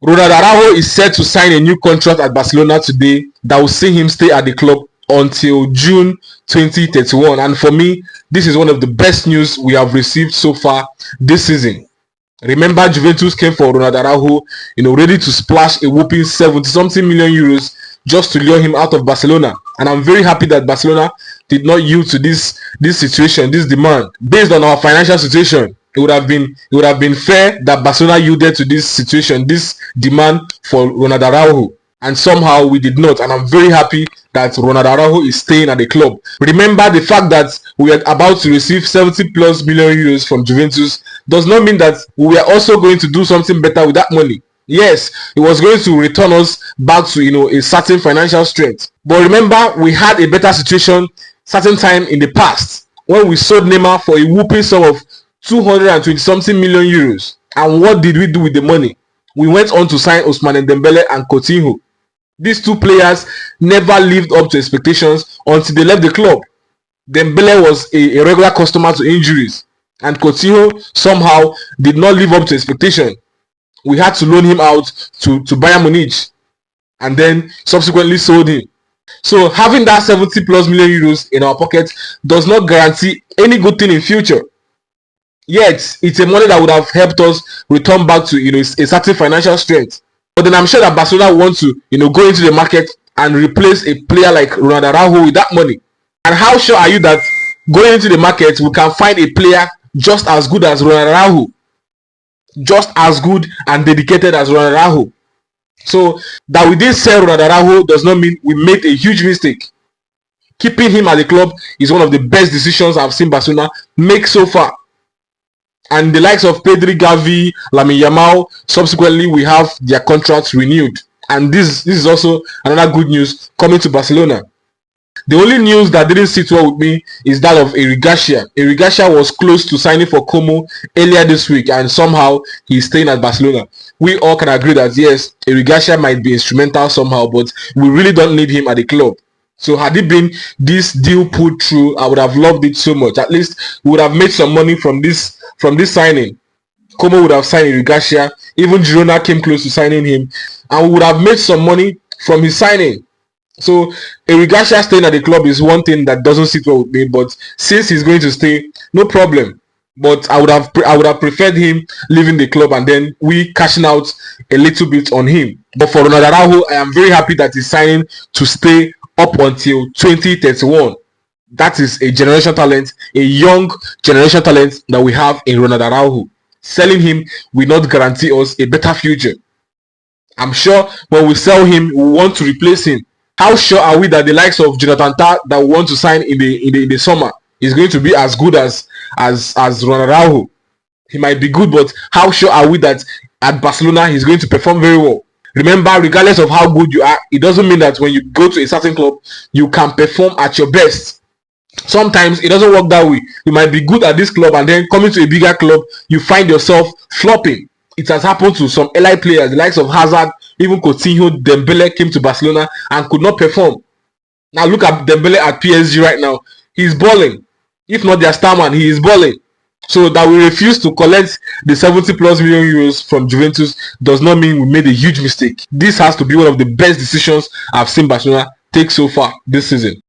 Ronald Araujo is set to sign a new contract at Barcelona today that will see him stay at the club until June 2031. And for me, this is one of the best news we have received so far this season. Remember, Juventus came for Ronald Araujo, ready to splash a whopping 70-something million euros just to lure him out of Barcelona. And I'm very happy that Barcelona did not yield to this situation, this demand. Based on our financial situation, it would have been fair that Barcelona yielded to this situation, this demand for Ronald Araujo. And somehow we did not. And I'm very happy that Ronald Araujo is staying at the club. Remember, the fact that we are about to receive 70+ million euros from Juventus does not mean that we are also going to do something better with that money. Yes, it was going to return us back to a certain financial strength. But remember, we had a better situation certain time in the past when we sold Neymar for a whooping sum of 220-something million euros. And what did we do with the money? We went on to sign Ousmane Dembele and Coutinho. These two players never lived up to expectations until they left the club. Dembele was a regular customer to injuries, and Coutinho somehow did not live up to expectation. We had to loan him out to Bayern Munich and then subsequently sold him. So having that 70+ million euros in our pocket does not guarantee any good thing in future. Yet it's a money that would have helped us return back to a certain financial strength. But then I'm sure that Barcelona wants to go into the market and replace a player like Ronald Araujo with that money. And how sure are you that going into the market we can find a player just as good as Ronald Araujo, just as good and dedicated as Ronald Araujo? So that we didn't sell Ronald Araujo does not mean we made a huge mistake. Keeping him at the club is one of the best decisions I've seen Barcelona make so far. And the likes of Pedri, Gavi, Lamine Yamal, subsequently we have their contracts renewed. And this is also another good news coming to Barcelona. The only news that didn't sit well with me is that of Garcia. Garcia was close to signing for Como earlier this week, and somehow he's staying at Barcelona. We all can agree that yes, Garcia might be instrumental somehow, but we really don't need him at the club. So had it been this deal put through, I would have loved it so much. At least we would have made some money from this signing. Como would have signed Garcia. Even Girona came close to signing him, and we would have made some money from his signing. So Garcia staying at the club is one thing that doesn't sit well with me. But since he's going to stay, no problem. But I would have preferred him leaving the club and then we cashing out a little bit on him. But for Ronald Araujo, I am very happy that he's signing to stay up until 2031. That is a generation talent, a young generation talent that we have in Ronald Araujo. Selling him will not guarantee us a better future. I'm sure when we sell him, we want to replace him. How sure are we that the likes of Jonathan Tah that we want to sign in the summer is going to be as good as Ronald Araujo? He might be good, but how sure are we that at Barcelona he's going to perform very well? Remember, regardless of how good you are, it doesn't mean that when you go to a certain club, you can perform at your best. Sometimes it doesn't work that way. You might be good at this club and then coming to a bigger club, you find yourself flopping. It has happened to some LI players, the likes of Hazard, even Coutinho. Dembele came to Barcelona and could not perform. Now look at Dembele at PSG right now. He's balling. If not their star man, he is balling. So that we refuse to collect the 70+ million euros from Juventus does not mean we made a huge mistake. This has to be one of the best decisions I've seen Barcelona take so far this season.